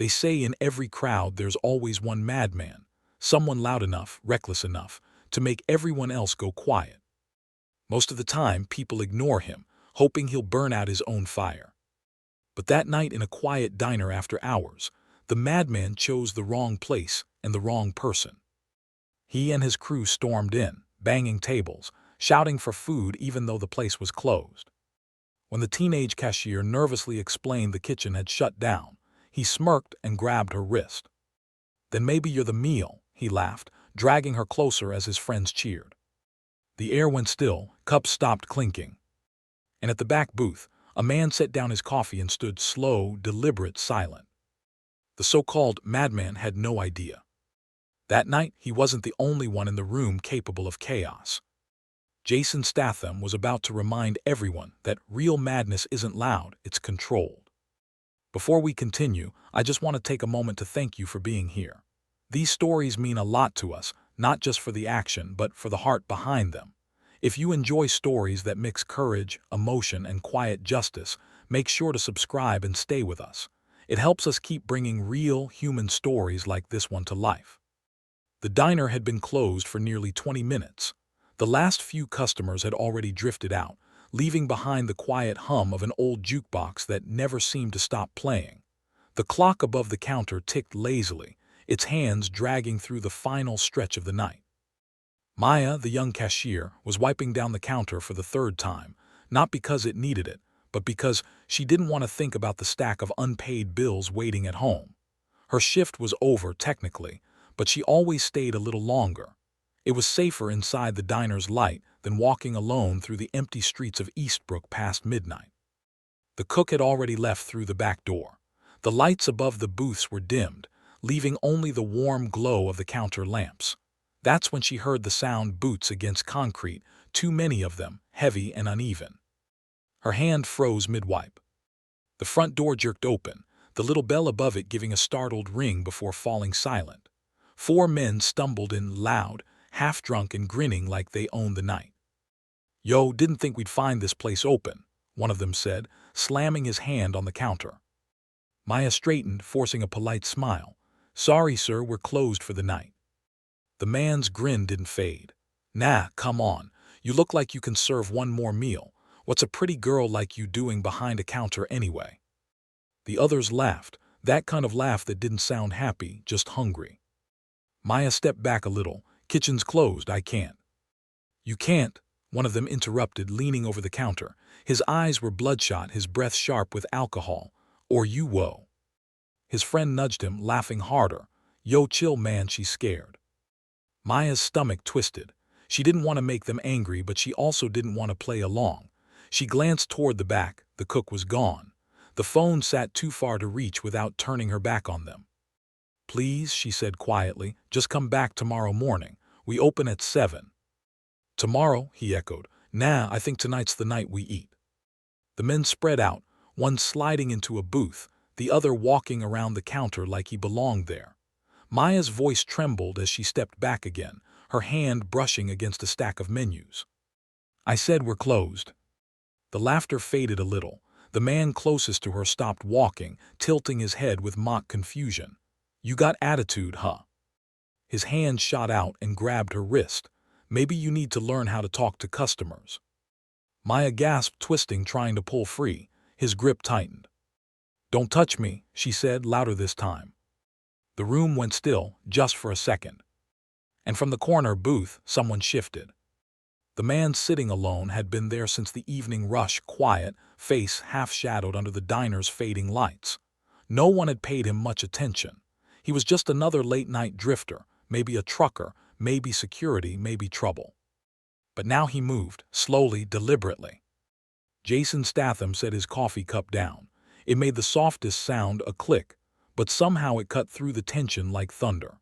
They say in every crowd there's always one madman, someone loud enough, reckless enough, to make everyone else go quiet. Most of the time, people ignore him, hoping he'll burn out his own fire. But that night in a quiet diner after hours, the madman chose the wrong place and the wrong person. He and his crew stormed in, banging tables, shouting for food even though the place was closed. When the teenage cashier nervously explained the kitchen had shut down, he smirked and grabbed her wrist. "Then maybe you're the meal," he laughed, dragging her closer as his friends cheered. The air went still, cups stopped clinking. And at the back booth, a man set down his coffee and stood slow, deliberate, silent. The so-called madman had no idea. That night, he wasn't the only one in the room capable of chaos. Jasonstatham was about to remind everyone that real madness isn't loud, it's controlled. Before we continue, I just want to take a moment to thank you for being here. These stories mean a lot to us, not just for the action, but for the heart behind them. If you enjoy stories that mix courage, emotion, and quiet justice, make sure to subscribe and stay with us. It helps us keep bringing real, human stories like this one to life. The diner had been closed for nearly 20 minutes. The last few customers had already drifted out, leaving behind the quiet hum of an old jukebox that never seemed to stop playing. The clock above the counter ticked lazily, its hands dragging through the final stretch of the night. Maya, the young cashier, was wiping down the counter for the third time, not because it needed it, but because she didn't want to think about the stack of unpaid bills waiting at home. Her shift was over, technically, but she always stayed a little longer. It was safer inside the diner's light than walking alone through the empty streets of Eastbrook past midnight. The cook had already left through the back door. The lights above the booths were dimmed, leaving only the warm glow of the counter lamps. That's when she heard the sound boots against concrete, too many of them, heavy and uneven. Her hand froze mid-wipe. The front door jerked open, the little bell above it giving a startled ring before falling silent. 4 men stumbled in, loud, half-drunk and grinning like they owned the night. "Yo, didn't think we'd find this place open," one of them said, slamming his hand on the counter. Maya straightened, forcing a polite smile. "Sorry, sir, we're closed for the night." The man's grin didn't fade. "Nah, come on. You look like you can serve one more meal. What's a pretty girl like you doing behind a counter anyway?" The others laughed, that kind of laugh that didn't sound happy, just hungry. Maya stepped back a little. "Kitchen's closed, I can't." "You can't," one of them interrupted, leaning over the counter. His eyes were bloodshot, his breath sharp with alcohol. "Or you whoa." His friend nudged him, laughing harder. "Yo, chill, man, she's scared." Maya's stomach twisted. She didn't want to make them angry, but she also didn't want to play along. She glanced toward the back. The cook was gone. The phone sat too far to reach without turning her back on them. "Please," she said quietly, "just come back tomorrow morning. We open at 7. "Tomorrow," he echoed. "Nah, I think tonight's the night we eat." The men spread out, one sliding into a booth, the other walking around the counter like he belonged there. Maya's voice trembled as she stepped back again, her hand brushing against a stack of menus. "I said we're closed." The laughter faded a little. The man closest to her stopped walking, tilting his head with mock confusion. "You got attitude, huh?" His hand shot out and grabbed her wrist. "Maybe you need to learn how to talk to customers." Maya gasped, twisting, trying to pull free. His grip tightened. "Don't touch me," she said, louder this time. The room went still, just for a second. And from the corner booth, someone shifted. The man sitting alone had been there since the evening rush, quiet, face half-shadowed under the diner's fading lights. No one had paid him much attention. He was just another late-night drifter, maybe a trucker, maybe security, maybe trouble. But now he moved, slowly, deliberately. Jasonstatham set his coffee cup down. It made the softest sound, a click, but somehow it cut through the tension like thunder.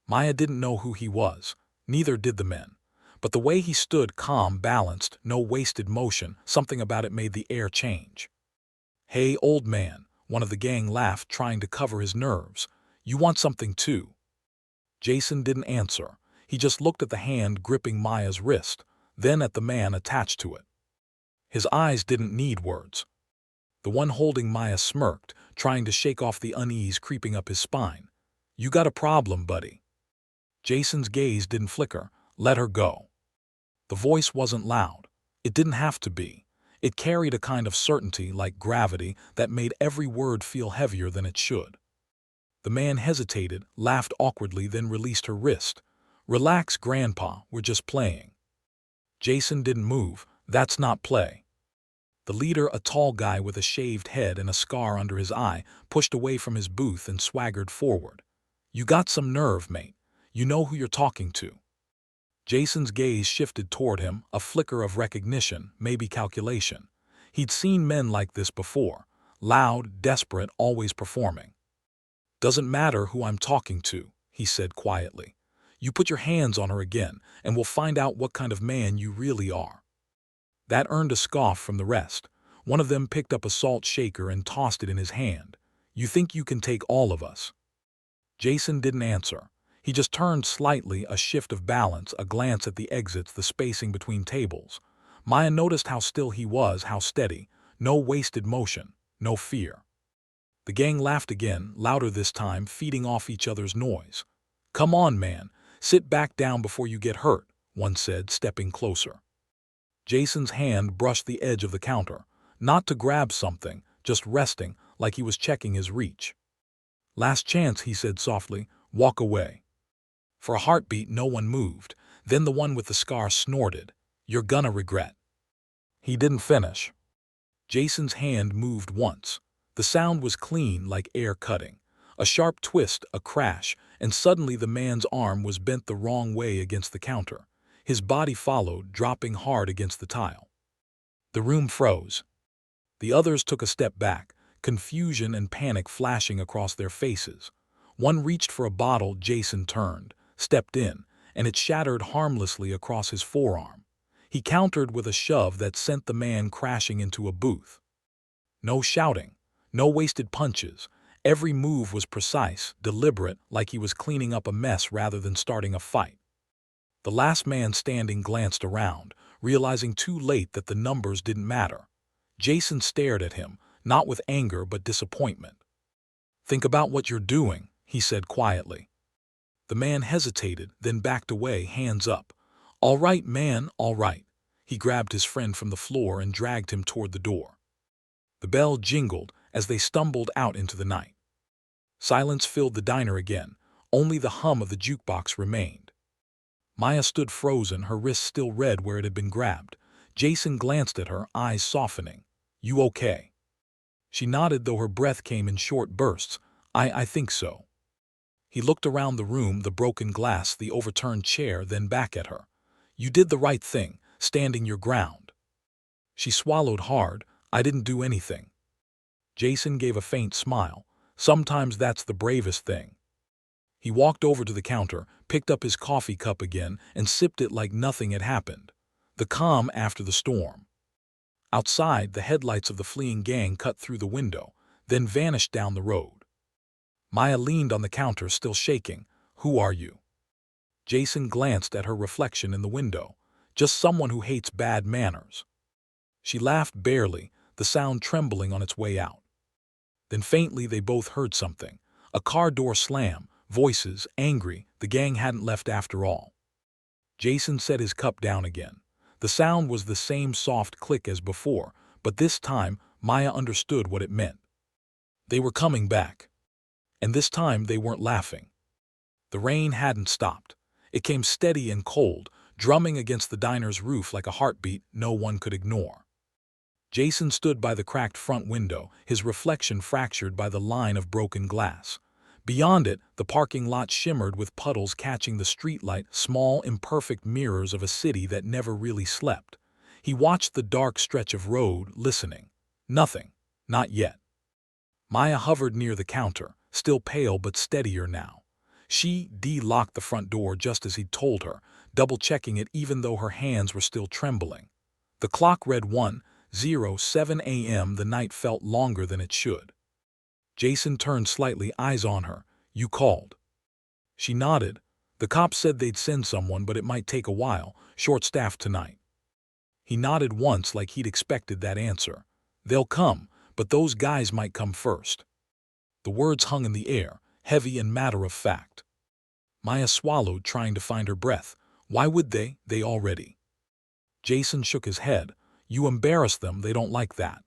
Maya didn't know who he was, neither did the men. But the way he stood, calm, balanced, no wasted motion, something about it made the air change. "Hey, old man," one of the gang laughed, trying to cover his nerves. "You want something too?" Jason didn't answer. He just looked at the hand gripping Maya's wrist, then at the man attached to it. His eyes didn't need words. The one holding Maya smirked, trying to shake off the unease creeping up his spine. "You got a problem, buddy." Jason's gaze didn't flicker. "Let her go." The voice wasn't loud. It didn't have to be. It carried a kind of certainty, like gravity, that made every word feel heavier than it should. The man hesitated, laughed awkwardly, then released her wrist. "Relax, Grandpa, we're just playing." Jason didn't move. "That's not play." The leader, a tall guy with a shaved head and a scar under his eye, pushed away from his booth and swaggered forward. "You got some nerve, mate. You know who you're talking to." Jason's gaze shifted toward him, a flicker of recognition, maybe calculation. He'd seen men like this before. Loud, desperate, always performing. "Doesn't matter who I'm talking to," he said quietly. "You put your hands on her again, and we'll find out what kind of man you really are." That earned a scoff from the rest. One of them picked up a salt shaker and tossed it in his hand. "You think you can take all of us?" Jason didn't answer. He just turned slightly, a shift of balance, a glance at the exits, the spacing between tables. Maya noticed how still he was, how steady. No wasted motion, no fear. The gang laughed again, louder this time, feeding off each other's noise. "Come on, man. Sit back down before you get hurt," one said, stepping closer. Jason's hand brushed the edge of the counter, not to grab something, just resting, like he was checking his reach. "Last chance," he said softly. "Walk away." For a heartbeat, no one moved. Then the one with the scar snorted. "You're gonna regret." He didn't finish. Jason's hand moved once. The sound was clean, like air cutting. A sharp twist, a crash, and suddenly the man's arm was bent the wrong way against the counter. His body followed, dropping hard against the tile. The room froze. The others took a step back, confusion and panic flashing across their faces. One reached for a bottle. Jason turned, stepped in, and it shattered harmlessly across his forearm. He countered with a shove that sent the man crashing into a booth. No shouting, no wasted punches. Every move was precise, deliberate, like he was cleaning up a mess rather than starting a fight. The last man standing glanced around, realizing too late that the numbers didn't matter. Jason stared at him, not with anger but disappointment. "Think about what you're doing," he said quietly. The man hesitated, then backed away, hands up. "All right, man, all right." He grabbed his friend from the floor and dragged him toward the door. The bell jingled as they stumbled out into the night. Silence filled the diner again. Only the hum of the jukebox remained. Maya stood frozen, her wrist still red where it had been grabbed. Jason glanced at her, eyes softening. "You okay?" She nodded, though her breath came in short bursts. I think so." He looked around the room, the broken glass, the overturned chair, then back at her. "You did the right thing, standing your ground." She swallowed hard. "I didn't do anything." Jason gave a faint smile. "Sometimes that's the bravest thing." He walked over to the counter, picked up his coffee cup again, and sipped it like nothing had happened. The calm after the storm. Outside, the headlights of the fleeing gang cut through the window, then vanished down the road. Maya leaned on the counter, still shaking. "Who are you?" Jason glanced at her reflection in the window. "Just someone who hates bad manners." She laughed barely, the sound trembling on its way out. Then faintly they both heard something. A car door slam, voices, angry. The gang hadn't left after all. Jason set his cup down again. The sound was the same soft click as before, but this time Maya understood what it meant. They were coming back. And this time they weren't laughing. The rain hadn't stopped. It came steady and cold, drumming against the diner's roof like a heartbeat no one could ignore. Jason stood by the cracked front window, his reflection fractured by the line of broken glass. Beyond it, the parking lot shimmered with puddles catching the streetlight, small, imperfect mirrors of a city that never really slept. He watched the dark stretch of road, listening. Nothing. Not yet. Maya hovered near the counter, still pale but steadier now. She locked the front door just as he'd told her, double-checking it even though her hands were still trembling. The clock read 1:07 a.m. The night felt longer than it should. Jason turned slightly, eyes on her. "You called." She nodded. "The cops said they'd send someone, but it might take a while, short-staffed tonight." He nodded once like he'd expected that answer. "They'll come, but those guys might come first. The words hung in the air, heavy and matter-of-fact. Maya swallowed, trying to find her breath. Why would they? They already. Jason shook his head. You embarrass them, they don't like that.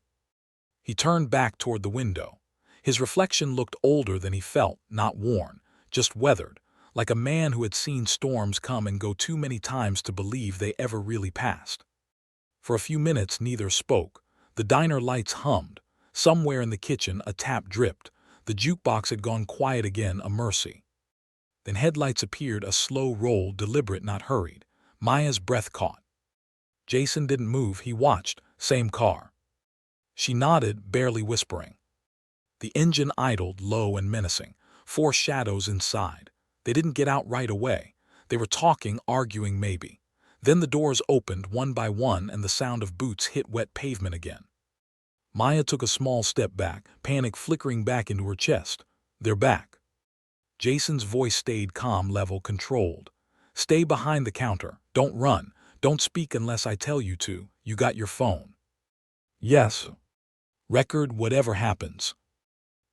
He turned back toward the window. His reflection looked older than he felt, not worn, just weathered, like a man who had seen storms come and go too many times to believe they ever really passed. For a few minutes neither spoke. The diner lights hummed. Somewhere in the kitchen a tap dripped. The jukebox had gone quiet again, a mercy. Then headlights appeared, a slow roll, deliberate, not hurried. Maya's breath caught. Jason didn't move, he watched. Same car. She nodded, barely whispering. The engine idled, low and menacing. 4 shadows inside. They didn't get out right away. They were talking, arguing maybe. Then the doors opened one by one and the sound of boots hit wet pavement again. Maya took a small step back, panic flickering back into her chest. They're back. Jason's voice stayed calm, level, controlled. Stay behind the counter. Don't run. Don't speak unless I tell you to. You got your phone? Yes. Record whatever happens.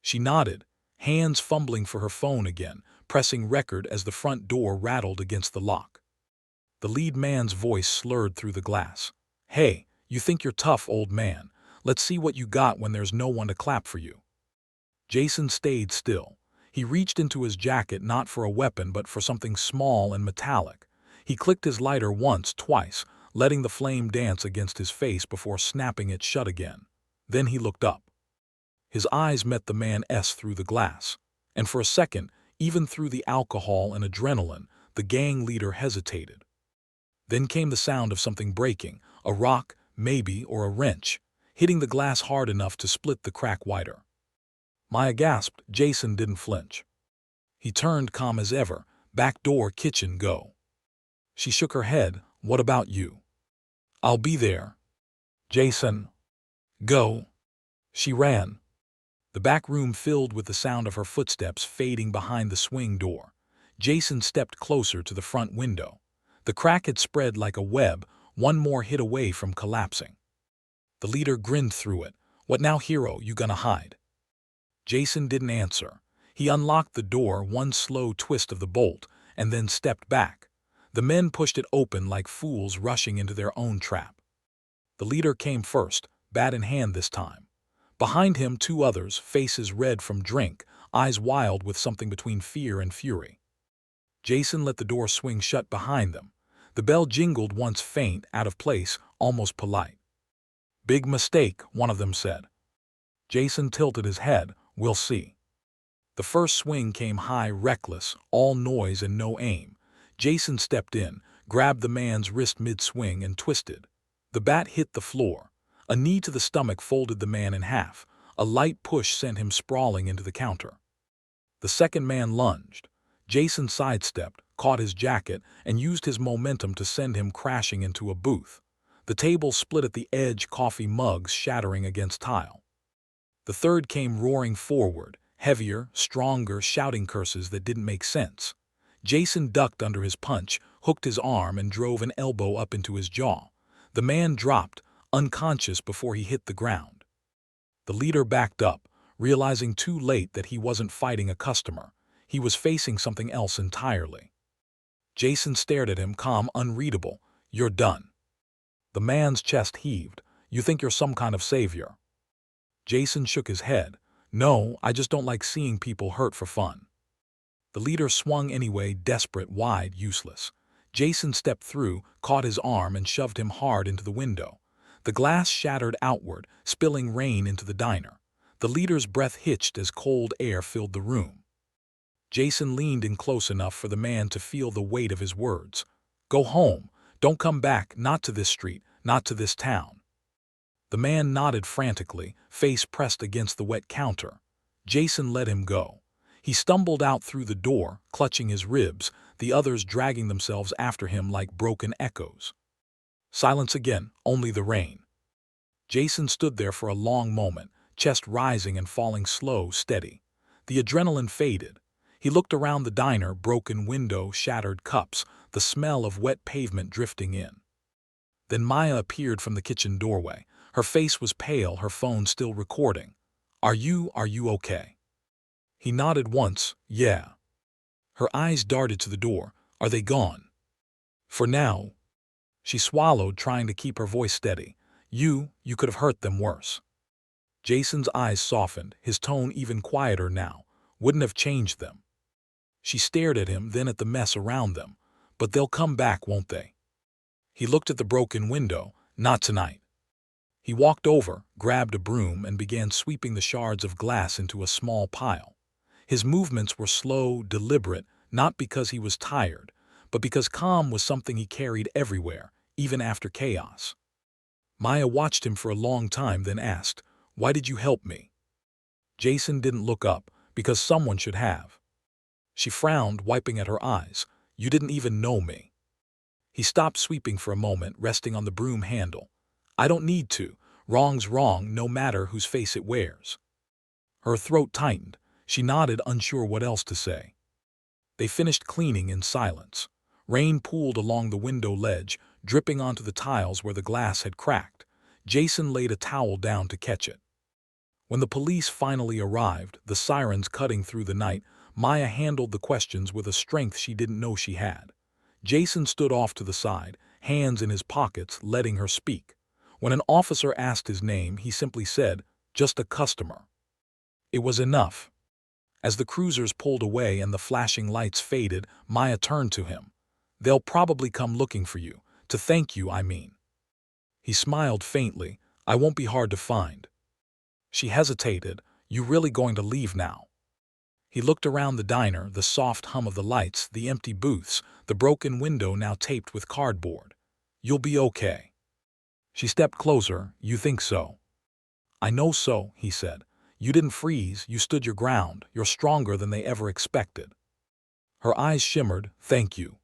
She nodded, hands fumbling for her phone again, pressing record as the front door rattled against the lock. The lead man's voice slurred through the glass. Hey, you think you're tough, old man. Let's see what you got when there's no one to clap for you. Jason stayed still. He reached into his jacket not for a weapon but for something small and metallic. He clicked his lighter once, twice, letting the flame dance against his face before snapping it shut again. Then he looked up. His eyes met the man's through the glass. And for a second, even through the alcohol and adrenaline, the gang leader hesitated. Then came the sound of something breaking, a rock, maybe, or a wrench, hitting the glass hard enough to split the crack wider. Maya gasped. Jason didn't flinch. He turned, calm as ever. Back door, kitchen, go. She shook her head. What about you? I'll be there. Jason. Go. She ran. The back room filled with the sound of her footsteps fading behind the swing door. Jason stepped closer to the front window. The crack had spread like a web, one more hit away from collapsing. The leader grinned through it. What now, hero? You gonna hide? Jason didn't answer. He unlocked the door, one slow twist of the bolt, and then stepped back. The men pushed it open like fools rushing into their own trap. The leader came first, bat in hand this time. Behind him 2 others, faces red from drink, eyes wild with something between fear and fury. Jason let the door swing shut behind them. The bell jingled once faint, out of place, almost polite. Big mistake, one of them said. Jason tilted his head. We'll see. The first swing came high, reckless, all noise and no aim. Jason stepped in, grabbed the man's wrist mid-swing and twisted. The bat hit the floor. A knee to the stomach folded the man in half. A light push sent him sprawling into the counter. The second man lunged. Jason sidestepped, caught his jacket, and used his momentum to send him crashing into a booth. The table split at the edge, coffee mugs shattering against tile. The third came roaring forward, heavier, stronger, shouting curses that didn't make sense. Jason ducked under his punch, hooked his arm, and drove an elbow up into his jaw. The man dropped, unconscious before he hit the ground. The leader backed up, realizing too late that he wasn't fighting a customer. He was facing something else entirely. Jason stared at him, calm, unreadable. You're done. The man's chest heaved. You think you're some kind of savior? Jason shook his head. No, I just don't like seeing people hurt for fun. The leader swung anyway, desperate, wide, useless. Jason stepped through, caught his arm, and shoved him hard into the window. The glass shattered outward, spilling rain into the diner. The leader's breath hitched as cold air filled the room. Jason leaned in close enough for the man to feel the weight of his words. Go home. Don't come back, not to this street, not to this town. The man nodded frantically, face pressed against the wet counter. Jason let him go. He stumbled out through the door, clutching his ribs, the others dragging themselves after him like broken echoes. Silence again, only the rain. Jason stood there for a long moment, chest rising and falling slow, steady. The adrenaline faded. He looked around the diner, broken window, shattered cups, the smell of wet pavement drifting in. Then Maya appeared from the kitchen doorway. Her face was pale, her phone still recording. Are you okay?" He nodded once, "Yeah." Her eyes darted to the door. "Are they gone?" "For now." She swallowed, trying to keep her voice steady. You could have hurt them worse." Jason's eyes softened, his tone even quieter now. "Wouldn't have changed them." She stared at him, then at the mess around them. "But they'll come back, won't they?" He looked at the broken window. "Not tonight." He walked over, grabbed a broom, and began sweeping the shards of glass into a small pile. His movements were slow, deliberate, not because he was tired, but because calm was something he carried everywhere, even after chaos. Maya watched him for a long time, then asked, "Why did you help me?" Jason didn't look up, because someone should have. She frowned, wiping at her eyes. "You didn't even know me." He stopped sweeping for a moment, resting on the broom handle. "I don't need to. Wrong's wrong, no matter whose face it wears." Her throat tightened. She nodded, unsure what else to say. They finished cleaning in silence. Rain pooled along the window ledge, dripping onto the tiles where the glass had cracked. Jason laid a towel down to catch it. When the police finally arrived, the sirens cutting through the night, Maya handled the questions with a strength she didn't know she had. Jason stood off to the side, hands in his pockets, letting her speak. When an officer asked his name, he simply said, "Just a customer." It was enough. As the cruisers pulled away and the flashing lights faded, Maya turned to him. "They'll probably come looking for you. To thank you, I mean." He smiled faintly. "I won't be hard to find." She hesitated. "You really going to leave now?" He looked around the diner, the soft hum of the lights, the empty booths, the broken window now taped with cardboard. "You'll be okay." She stepped closer. "You think so?" "I know so," he said. "You didn't freeze, you stood your ground, you're stronger than they ever expected." Her eyes shimmered. "Thank you."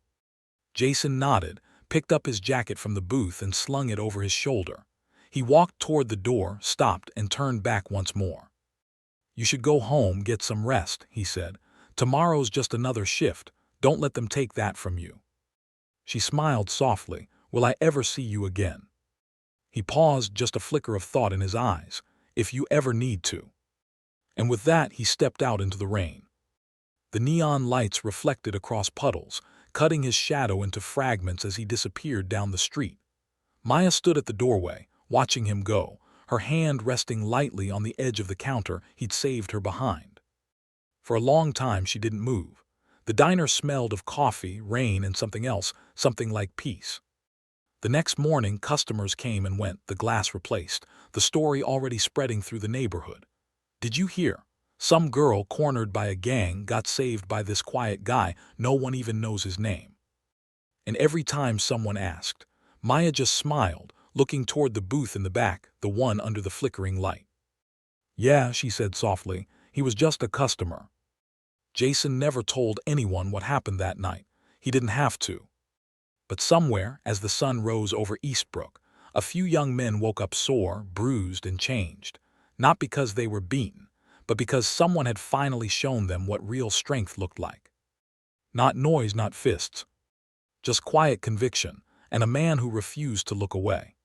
Jason nodded, picked up his jacket from the booth and slung it over his shoulder. He walked toward the door, stopped, and turned back once more. "You should go home, get some rest," he said. "Tomorrow's just another shift. Don't let them take that from you." She smiled softly. "Will I ever see you again?" He paused, just a flicker of thought in his eyes. "If you ever need to." And with that, he stepped out into the rain. The neon lights reflected across puddles, cutting his shadow into fragments as he disappeared down the street. Maya stood at the doorway, watching him go, her hand resting lightly on the edge of the counter he'd saved her behind. For a long time she didn't move. The diner smelled of coffee, rain, and something else, something like peace. The next morning, customers came and went, the glass replaced, the story already spreading through the neighborhood. "Did you hear? Some girl cornered by a gang got saved by this quiet guy, no one even knows his name." And every time someone asked, Maya just smiled, looking toward the booth in the back, the one under the flickering light. "Yeah," she said softly, "he was just a customer." Jason never told anyone what happened that night. He didn't have to. But somewhere, as the sun rose over Eastbrook, a few young men woke up sore, bruised, and changed. Not because they were beaten, but because someone had finally shown them what real strength looked like. Not noise, not fists. Just quiet conviction, and a man who refused to look away.